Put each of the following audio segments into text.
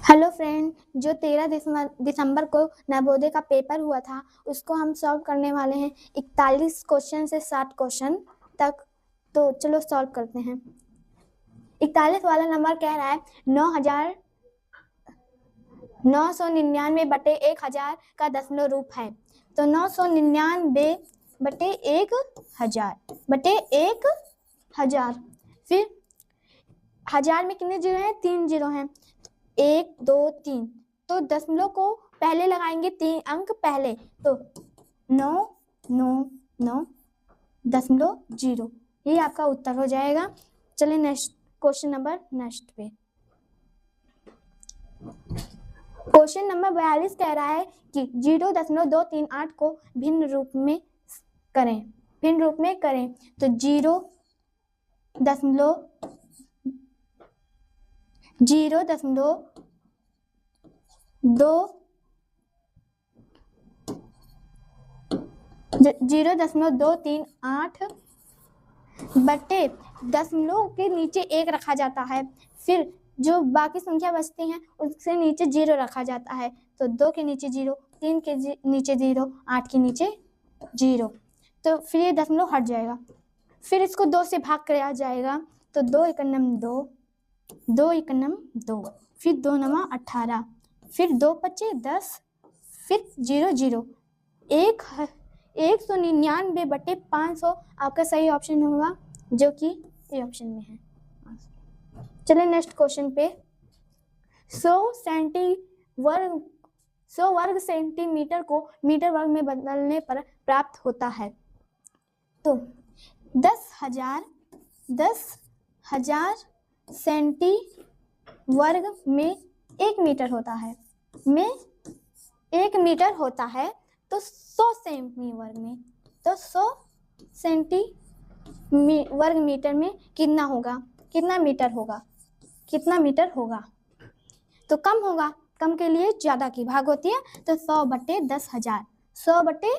Hello friend, जो 13 दिसंबर को नवोदय का पेपर हुआ था उसको हम सॉल्व करने वाले हैं 41 क्वेश्चन से 60 क्वेश्चन तक। तो चलो सॉल्व करते हैं। 41 वाला नंबर कह रहा है 9,999 बटे 1000 का दशमलव रूप है। तो 999 बटे 1000 बटे 1000। फिर हजार में कितने जीरो हैं? 3 जीरो हैं। 1 2 3, तो दशमलव को पहले लगाएंगे, 3 अंक पहले, तो 999.0। ये आपका उत्तर हो जाएगा। चलिए नेक्स्ट क्वेश्चन नंबर पे। क्वेश्चन नंबर 42 कह रहा है कि 0.238 को भिन्न रूप में करें। तो 0.238 बटे दशमलव के नीचे 1 रखा जाता है, फिर जो बाकी संख्या बचती हैं उससे नीचे 0 रखा जाता है। तो 2 के नीचे 0, 3 के नीचे 0, 8 के नीचे 0, तो फिर ये दशमलव हट जाएगा। फिर इसको 2 से भाग किया जाएगा, तो 2 एकम 2, 2 एकम 2, फिर 2 नवा 18, फिर 2 पचे 10, फिर 0 0, 199 बटे 500 आपका सही ऑप्शन होगा, जो कि ए ऑप्शन में है। चलिए नेक्स्ट क्वेश्चन पे। 100 वर्ग सेंटीमीटर को मीटर वर्ग में बदलने पर प्राप्त होता है। तो 10,000 सेंटी वर्ग में 1 मीटर होता है, तो 100 सेमी वर्ग में, तो 100 सेंटी वर्ग मीटर में कितना होगा? कितना मीटर होगा? तो कम होगा, कम के लिए ज्यादा की भाग होती है, तो 100 बटे 10,000, 100 बटे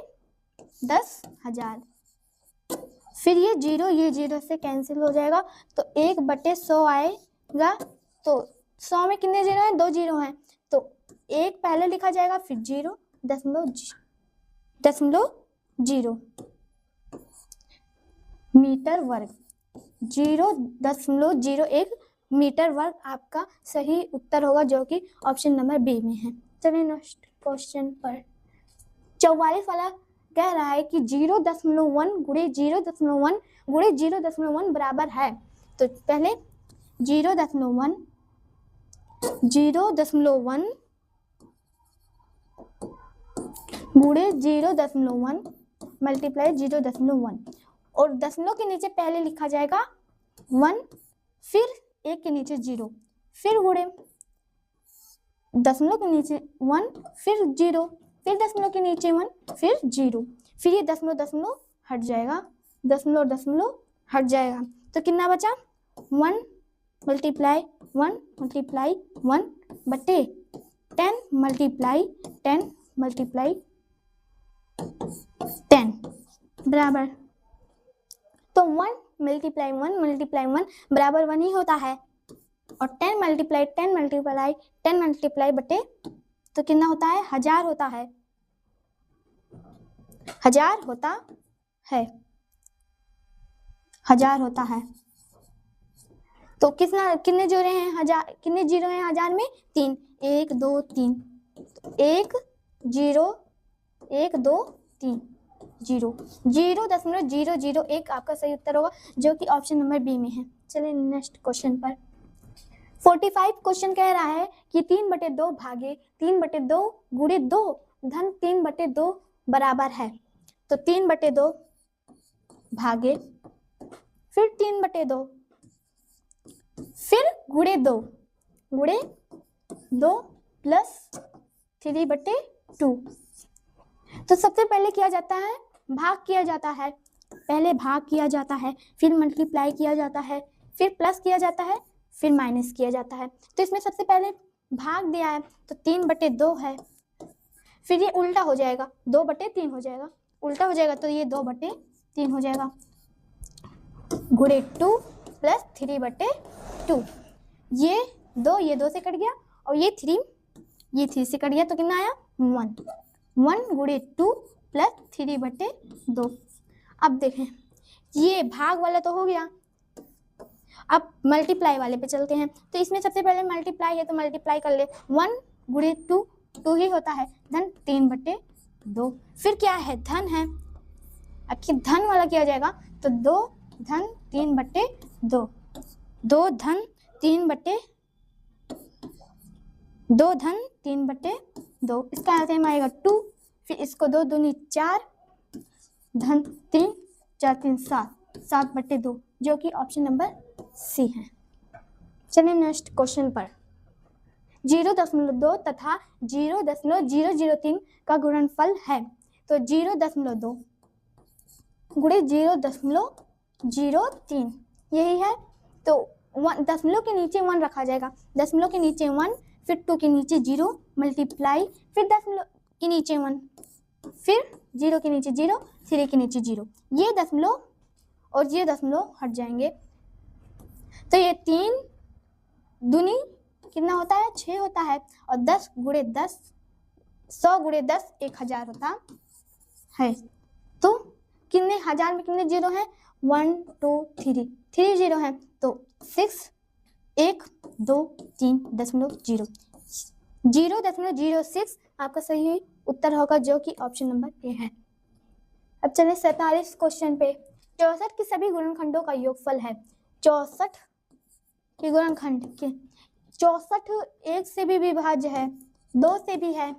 10,000। फिर ये 0 से कैंसिल हो जाएगा, तो 1 बटे 100 आएगा। तो 100 में कितने जीरो हैं? 2 जीरो हैं, तो 1 पहले लिखा जाएगा, फिर 0 दशमलव 0 मीटर वर्ग, 0.01 मीटर वर्ग आपका सही उत्तर होगा, जो कि ऑप्शन नंबर बी में है। चलिए नेक्स्ट क्वेश्चन पर। 44 वाला कह रहा है कि 0.1 गुणे 0.1 गुणे 0.1 बराबर है। तो पहले 0.1 गुणे 0.1 मल्टीप्लाई 0.1, और दशमलव के नीचे पहले लिखा जाएगा 1, फिर 1 के नीचे 0, फिर गुणे दशमलव के नीचे 1, फिर 0, फिर दशमलव के नीचे 1, फिर 0, फिर ये दशमलव हट जाएगा, दशमलव हट जाएगा। तो कितना बचा? 1 मल्टीप्लाई 1 बटे 10 मल्टीप्लाई 10 बराबर, तो 1 मल्टीप्लाई 1 बराबर 1 ही होता है, और 10 मल्टीप्लाई बटे, तो कितना होता है? 1000 होता है, 1000 होता है। तो कितने जोड़े हैं? कितने जीरो हैं 1000 में? 3, 1 2 3, 1 0 1 2 3 0, 0.001 आपका सही उत्तर होगा, जो कि ऑप्शन नंबर बी में है। चलिए नेक्स्ट क्वेश्चन पर। 45 क्वेश्चन कह रहा है कि 3/2 भागे 3/2 गुणे 2 धन 3/2 बराबर है। तो 3/2 भागे, फिर 3/2, फिर गुणे 2 प्लस 3/2। तो सबसे पहले किया जाता है, भाग किया जाता है, फिर मल्टीप्लाई किया जाता है, फिर प्लस किया जाता है, फिर माइनस किया जाता है। तो इसमें सबसे पहले भाग दिया है, तो 3/2 है, फिर ये उल्टा हो जाएगा, 2/3 हो जाएगा, उल्टा हो जाएगा, तो ये 2/3 हो जाएगा, गुणे 2 प्लस 3/2। ये 2 से कट गया, और ये 3 से कट गया तो कितना आया 1। 1 गुणे 2 प्लस 3/2। अब देखें ये भाग वाला तो हो गया, अब मल्टीप्लाई वाले पे चलते हैं। तो इसमें सबसे पहले मल्टीप्लाई है तो मल्टीप्लाई कर ले, 1 गुणे 2 2 ही होता है, धन 3/2। फिर क्या है धन है, आखिर धन वाला किया जाएगा तो 2 धन 3/2, 2 धन 3/2, इसका आंसर आएगा 2। फिर इसको 2 दूनी 4 धन 3, 4 3 7, 7/2, जो कि ऑप्शन नंबर सी है। चलिए नेक्स्ट क्वेश्चन पर। 0.2 तथा 0.003 का गुणनफल है, तो 0.2 गुणे 0.03 यही है। तो दशमलव के नीचे 1 रखा जाएगा, दशमलव के नीचे 1, फिर 2 के नीचे 0 मल्टीप्लाई, फिर दशमलव के नीचे 1, फिर 0 के नीचे 0, 3 के नीचे 0, ये दशमलव और ये दशमलव हट जाएंगे। तो ये 3 दूनी कितना होता है 6 होता है, और 10 गुणे 10 100 गुणे 10 1000 होता है। तो कितने हजार में कितने जीरो हैं 1 2 3 3 जीरो हैं, तो 6 1 2 3.0 0.06 आपका सही उत्तर होगा, जो कि ऑप्शन नंबर ए है। अब चले 47 क्वेश्चन पे। 64 के सभी गुणनखंडों का योगफल है। 64 के गुणनखंड के 64 1 से भी विभाज्य है, 2 से भी है,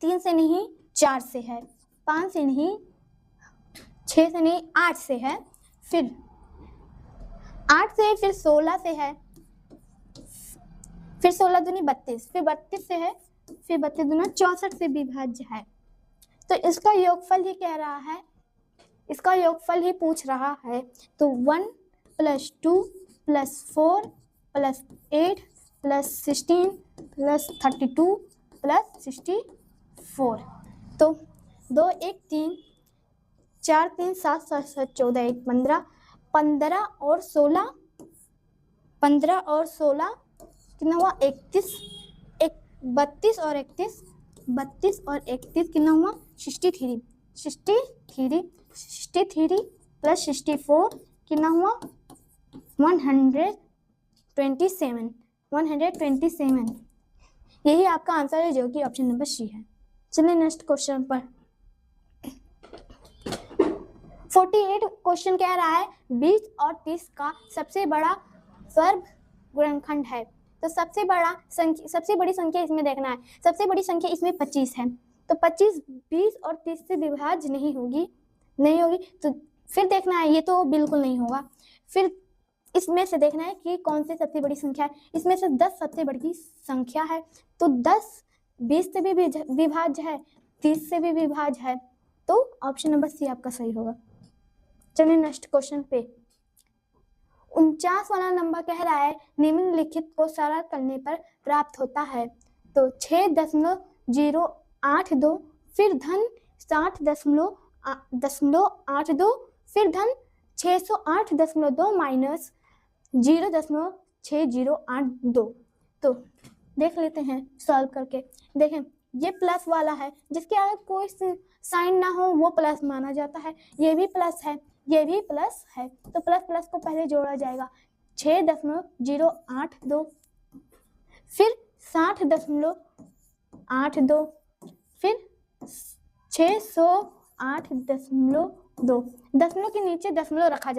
3 से नहीं 4 से है, 5 से नहीं 6 से नहीं 8 से है, फिर 8 से, फिर 16 से है, फिर 16 दूनी 32, फिर 32 से है, फिर 32 दूना 64 से विभाज्य है। तो इसका योगफल ही कह रहा है, इसका योगफल ही पूछ रहा है। तो 1 + 2 + 4 + 8 + 16 + 32 + 64। तो 2 1 3 4 3 7 7 7 14 1 15 15 और 16 कितना हुआ 31 32 और 31 कितना हुआ 63 + 64 कितना हुआ 127। यही आपका आंसर है, जो कि ऑप्शन नंबर सी है। चलिए नेक्स्ट क्वेश्चन पर। 48 क्वेश्चन कह रहा है 20 और 30 का सबसे बड़ा वर्ग गुणनखंड है। तो सबसे बड़ी संख्या इसमें देखना है। सबसे बड़ी संख्या इसमें 25 है, तो 25 20 और 30 से विभाज्य नहीं होगी। तो फिर देखना है, ये तो बिल्कुल नहीं होगा। फिर इसमें से देखना है कि कौन सी सबसे बड़ी संख्या है। इसमें से 10 सबसे बड़ी संख्या है, तो 10 20 से भी विभाज्य है, 30 से भी विभाज्य है, तो ऑप्शन नंबर सी आपका सही होगा। चलिए नेक्स्ट क्वेश्चन पे। 49 वाला नंबर कह रहा है निम्नलिखित को सरल करने पर प्राप्त होता है। तो 6.082, फिर धन 60.82, फिर धन 608.2 माइनस 0.6082। तो देख लेते हैं सॉल्व करके। देखें ये प्लस वाला है, जिसके आगे कोई साइन ना हो वो प्लस माना जाता है। ये भी प्लस है, ये भी प्लस है, तो प्लस प्लस को पहले जोड़ा जाएगा। 6.082, फिर 60.82, फिर 608.2। दशमलव के नीचे दशमलव रखा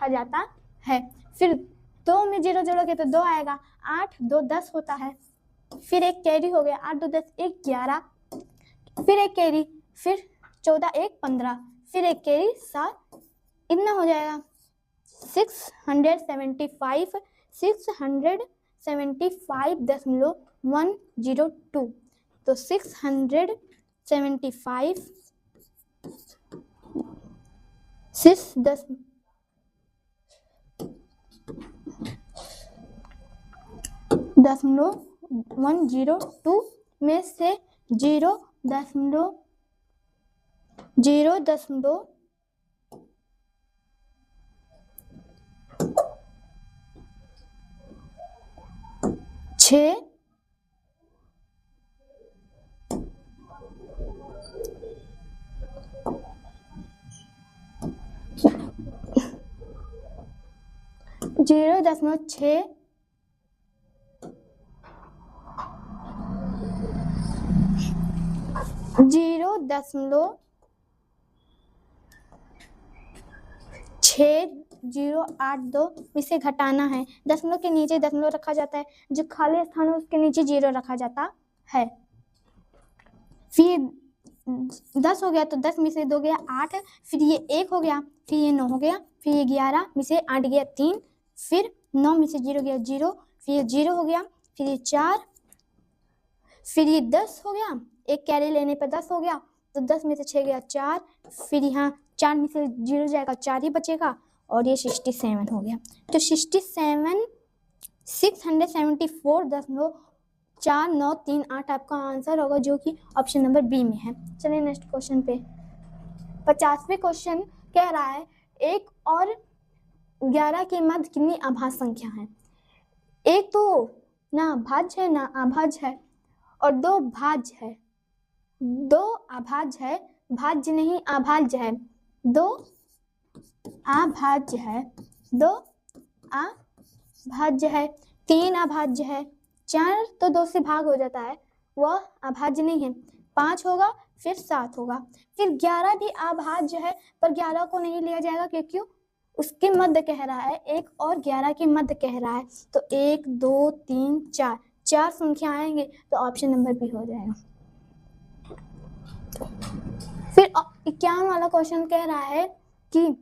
जाता है, फिर 2 में 0 जोड़ोगे तो 2 आएगा, 8 2 10 होता है, फिर एक कैरी हो गया, 8 2 10 1 11, फिर एक कैरी, फिर 14 1 15, फिर एक कैरी 7, इतना हो जाएगा 675.102। तो 6.102 में से 0.0 0.0 6 0.6 0.6082 इसे घटाना है। दशमलव के नीचे दशमलव रखा जाता है, जो खाली स्थान है उसके नीचे 0 रखा जाता है। फिर 10 हो गया तो 10 में से 2 गया 8, फिर ये 1 हो गया, फिर ये 9 हो गया, फिर ये 11 में से 8 गया 3, फिर 9 में से 0 गया 0, फिर ये 0 हो गया, फिर ये 4, फिर ये 10 हो गया, एक कैरी लेने पर 10 हो गया, तो 10 में से 6 गया 4, फिर यहाँ 4 में से 0 जाएगा 4 ही बचेगा, और ये 67 हो गया। तो 674.4938 आपका आंसर होगा, जो कि ऑप्शन नंबर बी में है। चलिए नेक्स्ट क्वेश्चन पे। 50वें क्वेश्चन कह रहा है 1 और 11 के मध्य कितनी अभाज्य संख्या है। एक तो ना भाज्य है ना अभाज्य है, और 2 भाज्य है, 2 अभाज्य है, भाज्य नहीं अभाज्य है, 2 अभाज्य है, 2 अभाज्य है, 3 अभाज्य है, 4 तो 2 से भाग हो जाता है, वह अभाज्य नहीं है, 5 होगा, फिर 7 होगा, फिर 11 भी अभाज्य है, पर 11 को नहीं लिया जाएगा क्योंकि उसके मध्य कह रहा है, 1 और 11 के मध्य कह रहा है, तो 1 2 3 4 4 संख्या आएंगे, तो ऑप्शन नंबर बी हो जाएगा। फिर 51 वाला क्वेश्चन कह रहा है कि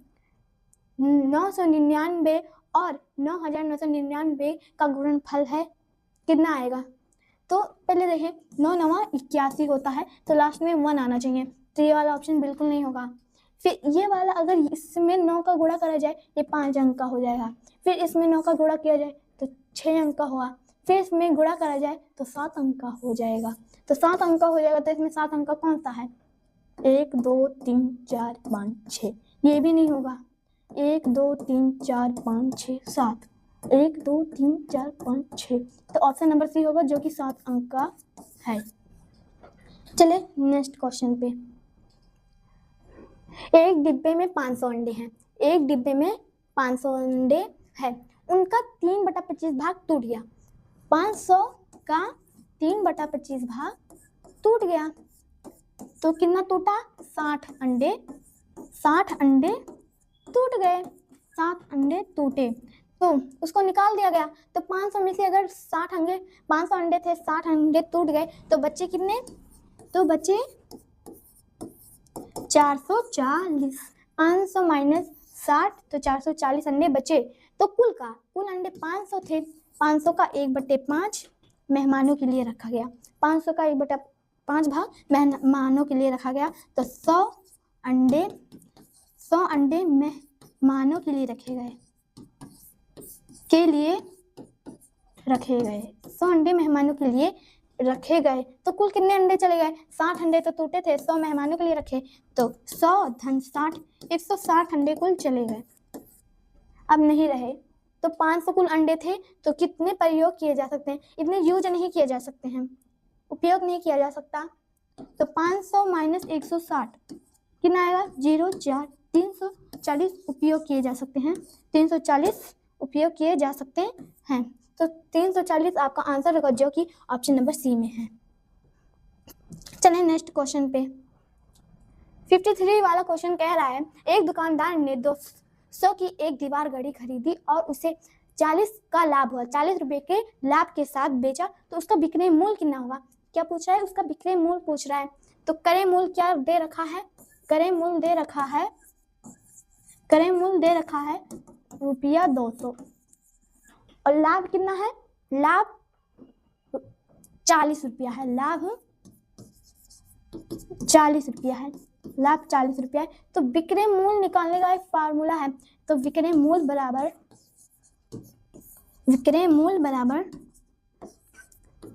999 और 9999 का गुणनफल है, कितना आएगा। तो पहले देखें, 9 9 81 होता है, तो लास्ट में 1 आना चाहिए, तो ये वाला ऑप्शन बिल्कुल नहीं होगा। फिर ये वाला अगर इसमें 9 का गुणा करा जाए, ये 5 अंक का हो जाएगा, फिर इसमें 9 का गुणा किया जाए तो 6 अंक का होगा, फिर इसमें गुणा करा जाए तो 7 अंक का हो जाएगा, तो 7 अंक का हो जाएगा, तो इसमें 7 अंक का कौन सा है, 1 2 3 4 5 6, ये भी नहीं होगा, 1 2 3 4 5 6 7, 1 2 3 4 5 6, तो ऑप्शन नंबर सी होगा, जो कि 7 अंक का है। चले नेक्स्ट क्वेश्चन पे। एक डिब्बे में 500 अंडे हैं, एक डिब्बे में 500 अंडे हैं, उनका 3/25 भाग टूट गया। 500 का 3/25 भाग टूट गया, तो कितना टूटा, 60 अंडे, 60 अंडे टूट गए, 7 अंडे टूटे, तो उसको निकाल दिया गया। तो 500 में से अगर 60 अंडे, 500 अंडे थे, 60 अंडे टूट गए, तो बच्चे कितने, तो बच्चे 440, 500 माइनस 60, तो 440 अंडे बचे। तो कुल अंडे 500 थे, 500 का 1/5 मेहमानों के लिए रखा गया, 500 का 1/5 भाग मेहमानों के लिए रखा गया, तो 100 अंडे मेहमानों के लिए रखे गए, 100 अंडे मेहमानों के लिए रखे गए, तो कुल कितने अंडे चले गए, 60 अंडे तो टूटे थे, 100 मेहमानों के लिए रखे, तो 100 धन 60, 160 अंडे कुल चले गए, अब नहीं रहे। तो 500 कुल अंडे थे, तो कितने प्रयोग किए जा सकते हैं, इतने यूज नहीं किए जा सकते हैं, उपयोग नहीं किया जा सकता, तो 500 माइनस 160 कितना आएगा, 0 4, 340 उपयोग किए जा सकते हैं, 340 उपयोग किए जा सकते हैं, तो 340 आपका आंसर होगा, जो कि ऑप्शन नंबर सी में है। चलिए नेक्स्ट क्वेश्चन पे। 53 वाला क्वेश्चन कह रहा है, एक दुकानदार ने 200 की एक दीवार घड़ी खरीदी और उसे 40 का लाभ हुआ, 40 रुपए के लाभ के साथ बेचा, तो उसका विक्रय मूल्य कितना होगा। क्या पूछ रहा है, उसका विक्रय मूल्य पूछ रहा है, तो क्रय मूल्य क्या दे रखा है, क्रय मूल्य दे रखा है रुपया 200, और लाभ कितना है, लाभ 40 रुपया है, लाभ 40 रुपया है, लाभ 40 रुपया है, तो विक्रय मूल्य निकालने का एक फार्मूला है, तो विक्रय मूल्य बराबर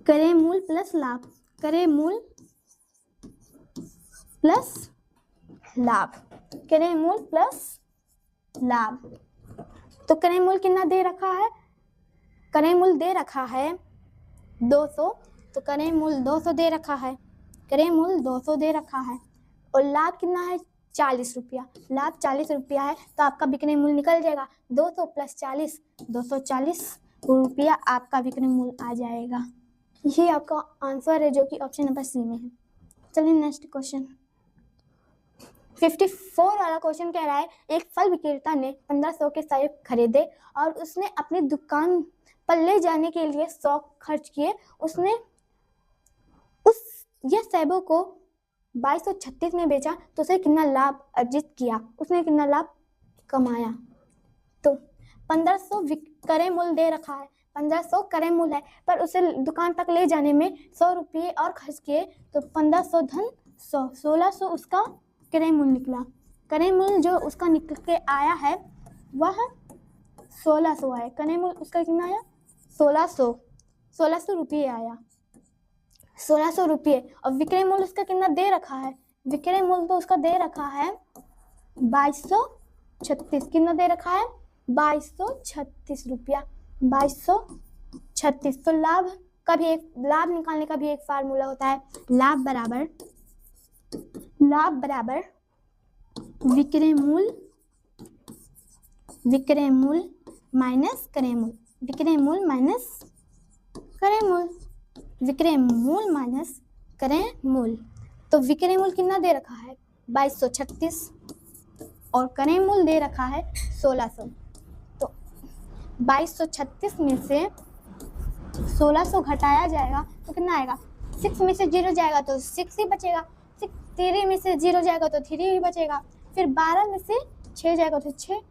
क्रय मूल्य प्लस लाभ, क्रय मूल्य प्लस लाभ, क्रय मूल्य प्लस लाभ, तो क्रय मूल्य कितना दे रखा है, क्रय मूल्य दे रखा है 200, तो क्रय मूल्य 200 दे रखा है, क्रय मूल्य 200 दे रखा है, और लाभ कितना है 40 रुपया, लाभ 40 रुपया है, तो आपका विक्रय मूल्य निकल जाएगा 200 + 40, 240 रुपया आपका विक्रय मूल्य आ जाएगा। ये आपका आंसर है जो कि ऑप्शन नंबर सी में है। चलिए नेक्स्ट क्वेश्चन 54 वाला क्वेश्चन कह रहा है, एक फल विक्रेता ने 1500 के सेब खरीदे और उसने अपनी दुकान पर ले जाने के लिए 100 खर्च किए। उसने यह सेबों को 2236 में बेचा तो उसे कितना लाभ अर्जित किया, उसने कितना लाभ कमाया। तो 1500 क्रय मूल्य दे रखा है, 1500 क्रय मूल्य है, पर उसे दुकान तक ले जाने में 100 रुपये और खर्च किए, तो 1500 धन 100, 1600 उसका क्रय मूल्य निकला। क्रय मूल्य जो उसका निकल के आया है वह 1600 आया। क्रय मूल्य उसका कितना आया 1600 रुपये आया, 1600 रुपये। और विक्रय मूल्य उसका कितना दे रखा है, विक्रय मूल्य तो उसका दे रखा है 2236, कितना दे रखा है 2236 रुपया, 2236। तो लाभ निकालने का भी एक फार्मूला होता है, लाभ बराबर विक्रय मूल्य माइनस क्रय मूल्य, विक्रय मूल्य माइनस क्रय मूल्य। तो विक्रय मूल्य कितना दे रखा है 2236 और क्रय मूल्य दे रखा है 1600। तो 2236 में से 1600 घटाया जाएगा तो कितना आएगा, 6 में से 0 जाएगा तो 6 ही बचेगा, 3 में से 0 जाएगा तो 3 ही बचेगा, फिर 12 में से 6 जाएगा तो 6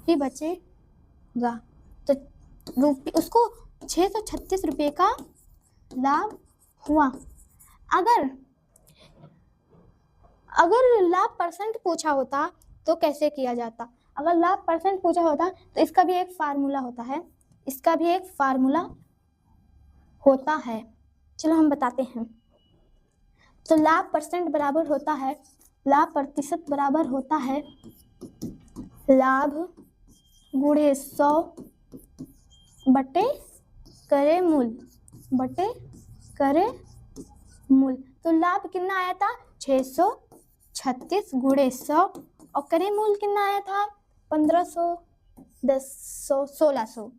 ही बचेगा। तो उसको 636 रुपये का लाभ हुआ। अगर लाभ परसेंट पूछा होता तो कैसे किया जाता, अगर लाभ परसेंट पूछा होता तो इसका भी एक फार्मूला होता है, चलो हम बताते हैं। तो लाभ परसेंट बराबर होता है, लाभ प्रतिशत बराबर होता है लाभ गुणे 100 बटे क्रय मूल्य। तो लाभ कितना आया था 636 गुणे 100 और क्रय मूल्य कितना आया था 1500 1600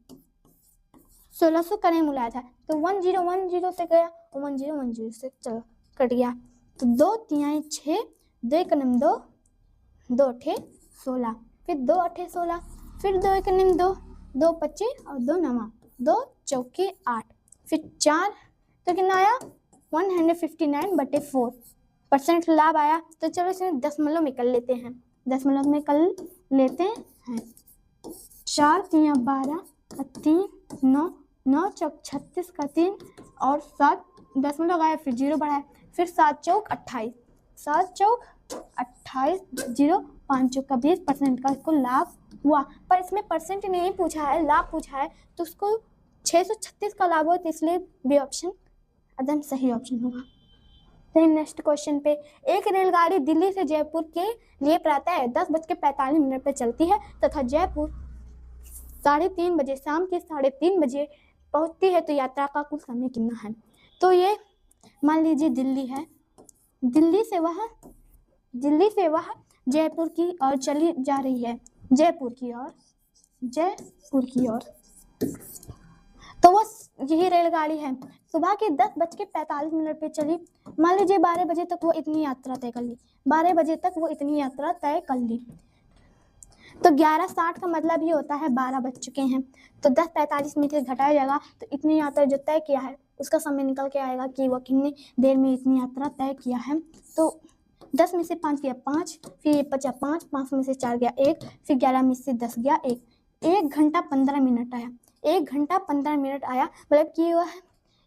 क्रय मूल्य आया था। तो 1010 से गया, 1010 से चलो कट गया। तो 2 तिहाई 6, 2 एक 2, 2 अठे 16, फिर 2 अठे 16, फिर 2 एक 2, 2 25 और 2 9, 2 चौके 8, फिर 4, तो कितना आया 159 बटे 4 परसेंट लाभ आया। तो चलो इसमें दशमलव में कर लेते हैं, 4 तिया 12 3 9, 9 चौक 36 का 3 और 7 दशमलव आया, फिर 0 बढ़ाया, फिर 7 चौक 28, 7 चौक 28, 0 5 चौक का 20% का इसको लाभ हुआ। पर इसमें परसेंट नहीं पूछा है, लाभ पूछा है, तो उसको 636 का लाभ हुआ, तो इसलिए बी ऑप्शन एकदम सही ऑप्शन होगा। तो नेक्स्ट क्वेश्चन पे, एक रेलगाड़ी दिल्ली से जयपुर के लिए प्रातः 10:45 पर चलती है तथा जयपुर 3:30 बजे, शाम के 3:30 बजे पहुंचती है, तो यात्रा का कुल समय कितना है। तो ये मान लीजिए दिल्ली है, दिल्ली से वह जयपुर की ओर चली जा रही है, जयपुर की ओर। तो वो यही रेलगाड़ी है, सुबह के 10:45 पे चली, मान लीजिए 12 बजे तक वो इतनी यात्रा तय कर ली, 12 बजे तक वो इतनी यात्रा तय कर ली। तो 11:60 का मतलब ये होता है 12 बज चुके हैं, तो 10:45 मिनट घटाया जाएगा, तो इतनी यात्रा जो तय किया है उसका समय निकल के आएगा कि वो कितनी देर में इतनी यात्रा तय किया है। तो 10 में से 5 गया 5, फिर 5 5 में से 4 गया 1, फिर 11 में से 10 गया 1, 1 घंटा 15 मिनट आया, 1 घंटा 15 मिनट आया, मतलब कि वह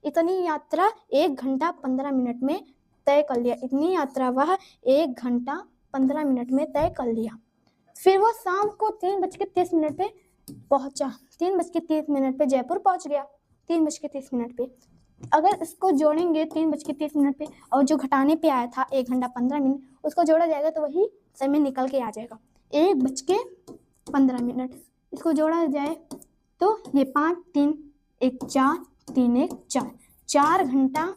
इतनी यात्रा 1 घंटा 15 मिनट में तय कर लिया, इतनी यात्रा वह 1 घंटा 15 मिनट में तय कर लिया। फिर वो शाम को 3:30 पे पहुंचा, 3:30 पे जयपुर पहुंच गया, 3:30 पे। अगर इसको जोड़ेंगे 3:30 पे और जो घटाने पे आया था 1 घंटा 15 मिनट, उसको जोड़ा जाएगा तो वही समय निकल के आ जाएगा 1:15। इसको जोड़ा जाए तो ये 5 3 1 4 3 1 4 4 घंटा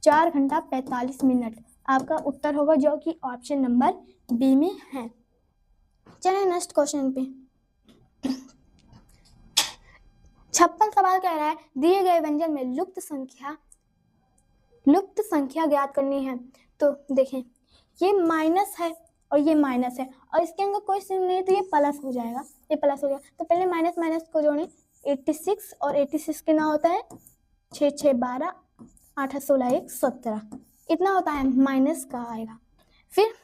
45 मिनट आपका उत्तर होगा, जो कि ऑप्शन नंबर बी में है। चलिए नेक्स्ट क्वेश्चन पे। 56 सवाल कह रहा है दिए गए व्यंजन में लुप्त संख्या ज्ञात करनी है। तो देखें ये माइनस है और ये माइनस है और इसके अंदर कोई चिन्ह नहीं, तो ये प्लस हो जाएगा, ये प्लस हो गया। तो पहले माइनस माइनस को जोड़ें, 86 और 86 कितना होता है 6 6 12 8 16 1 17 इतना होता है, माइनस का आएगा। फिर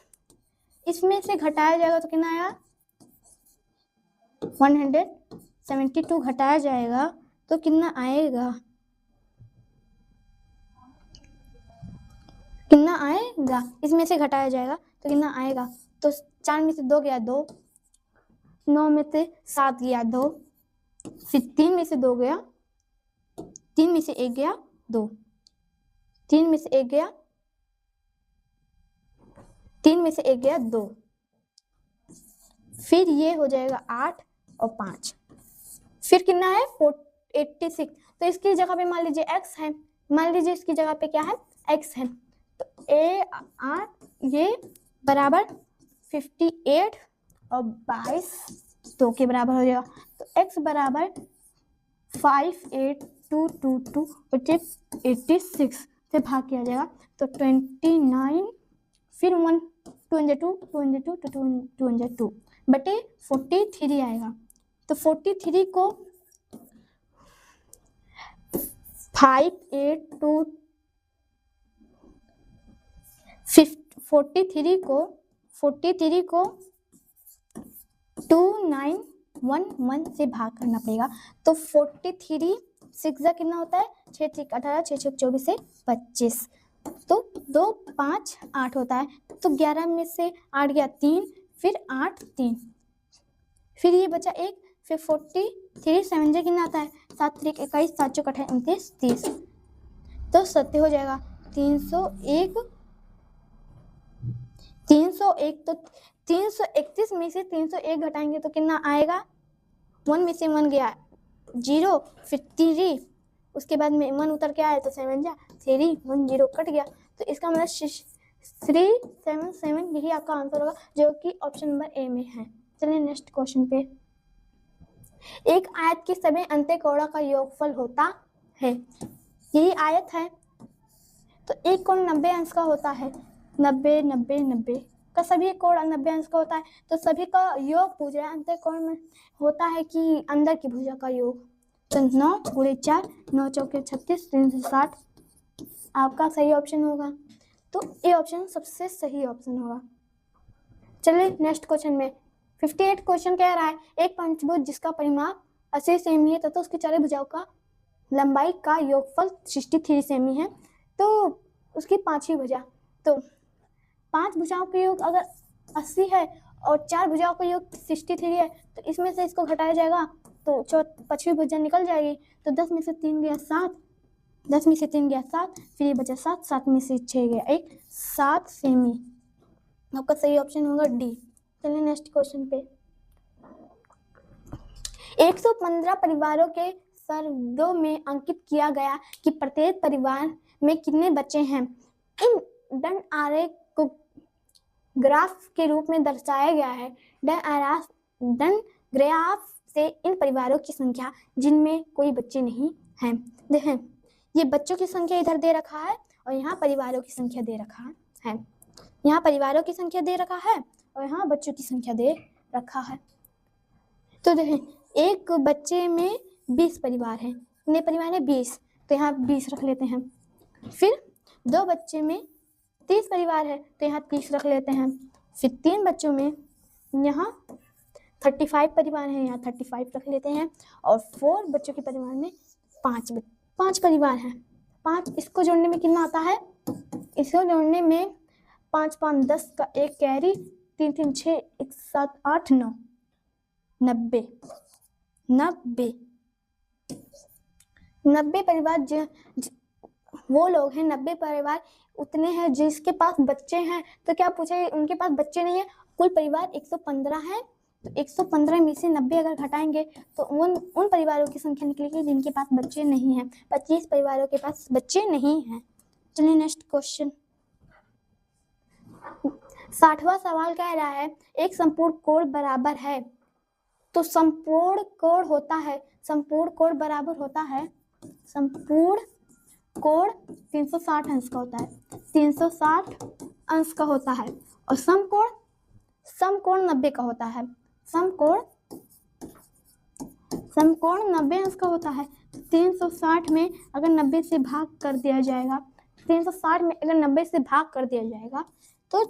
इसमें से घटाया जाएगा तो कितना आएगा 172 घटाया जाएगा तो कितना आएगा, इसमें से घटाया जाएगा तो कितना आएगा। तो 4 में से 2 गया 2, 9 में से 7 गया 2, फिर 3 में से 2 गया, 3 में से 1 गया 2, 3 में से 1 गया, 3 में से 1 गया 2, फिर ये हो जाएगा 8 और 5, फिर कितना है 86। तो इसकी जगह पे मान लीजिए x है, मान लीजिए इसकी जगह पे क्या है x है, तो a8 ये बराबर 58 और 22 2 के बराबर हो जाएगा। तो x बराबर 58222 बचे 86 से भाग किया जाएगा तो 29, फिर 1 2 बटे 43 आएगा। तो 43 को 43 को 2911 से भाग करना पड़ेगा। तो 43 6 कितना होता है 6 3 18 6 6 24 से 25, तो 2 5 8 होता है। तो 11 में से 8 गया 3, फिर 8 3, फिर ये बचा 1, फिर 43 7 से कितना आता है 7 3 21 7 4 28 29 30, तो 70 हो जाएगा। 301 तो 331 में से 301 घटाएंगे तो कितना आएगा, 1 में से 1 गया 0, फिर 3, उसके बाद में 1 उतर के आया तो 7 जा 3 1 0 कट गया। तो इसका मतलब 377 यही आपका आंसर होगा, जो कि ऑप्शन नंबर ए में है। चलिए नेक्स्ट क्वेश्चन पे। एक आयत के सभी अंत्यकोणों का योगफल होता है, यही आयत है। तो एक कोण 90 अंश का होता है, 90 90 90 का सभी कोण 90 अंश का होता है। तो सभी का योग पूछ रहा है, अंत्यकोण में होता है कि अंदर की भुजा का योग। तो 9 × 4 9 चौके 36 360 आपका सही ऑप्शन होगा। तो ये ऑप्शन सबसे सही ऑप्शन होगा। चलिए नेक्स्ट क्वेश्चन में 58 क्वेश्चन कह रहा है एक पंचभुज जिसका परिमाप 80 सेमी है तथा उसकी चारों भुजाओं का लंबाई का योगफल 63 सेमी है, तो उसकी 5 भुजा, तो 5 भुजाओं का योग अगर 80 है और 4 भुजाओं का योग 63 है, तो इसमें से इसको घटाया जाएगा तो 5वीं भुजा निकल जाएगी। तो 10 में से 3 गया 7, 10 में से 3 गया 7, फिर ये बचा 7, 7 में से 6 गया 1, 7 सेमी आपका सही ऑप्शन होगा डी। चलिए नेक्स्ट क्वेश्चन पे। 115 परिवारों के सर्वों में अंकित किया गया कि प्रत्येक परिवार में कितने बच्चे हैं। इन दंड आरेख को ग्राफ के रूप में दर्शाया गया है। दंड ग्राफ से इन परिवारों की संख्या जिनमें कोई बच्चे नहीं हैं। देखें ये बच्चों की संख्या इधर दे रखा है और यहाँ परिवारों की संख्या दे रखा है, यहाँ परिवारों की संख्या दे रखा है और यहाँ बच्चों की संख्या दे रखा है। तो देखें एक बच्चे में 20 परिवार हैं, कितने परिवार हैं 20, तो यहाँ 20 रख लेते हैं। फिर 2 बच्चे में 30 परिवार है तो यहाँ 30 रख लेते हैं। फिर 3 बच्चों में यहाँ 35 परिवार हैं, यहाँ 35 रख लेते हैं। और 4 बच्चों के परिवार में 5 परिवार हैं। 5 इसको जोड़ने में कितना आता है, इसको जोड़ने में 5 5 10 का 1 कैरी, 3 3 6 1 7 8 9 90 परिवार वो लोग हैं, 90 परिवार उतने हैं जिसके पास बच्चे हैं। तो क्या पूछा है, उनके पास बच्चे नहीं है। कुल परिवार 115 है तो 115 में से 90 अगर घटाएंगे तो उन परिवारों की संख्या निकलेगी जिनके पास बच्चे नहीं हैं। 25 परिवारों के पास बच्चे नहीं हैं। चलिए नेक्स्ट क्वेश्चन। 60वां सवाल कह रहा है एक संपूर्ण कोण बराबर है। तो संपूर्ण कोण होता है, संपूर्ण कोण बराबर होता है, संपूर्ण कोण 360 अंश का होता है, 360 अंश का होता है। और समकोण 90 का होता है, समकोण 90 अंश का होता है। 360 में अगर 90 से भाग कर दिया जाएगा, 360 में अगर 90 से भाग कर दिया जाएगा तो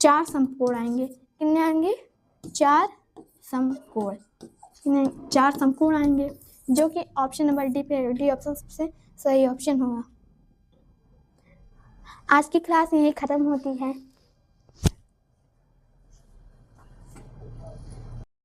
4 समकोण आएंगे। कितने आएंगे? 4 समकोण, 4 समकोण आएंगे, जो कि ऑप्शन नंबर डी ऑप्शन सबसे सही ऑप्शन होगा। आज की क्लास यही खत्म होती है।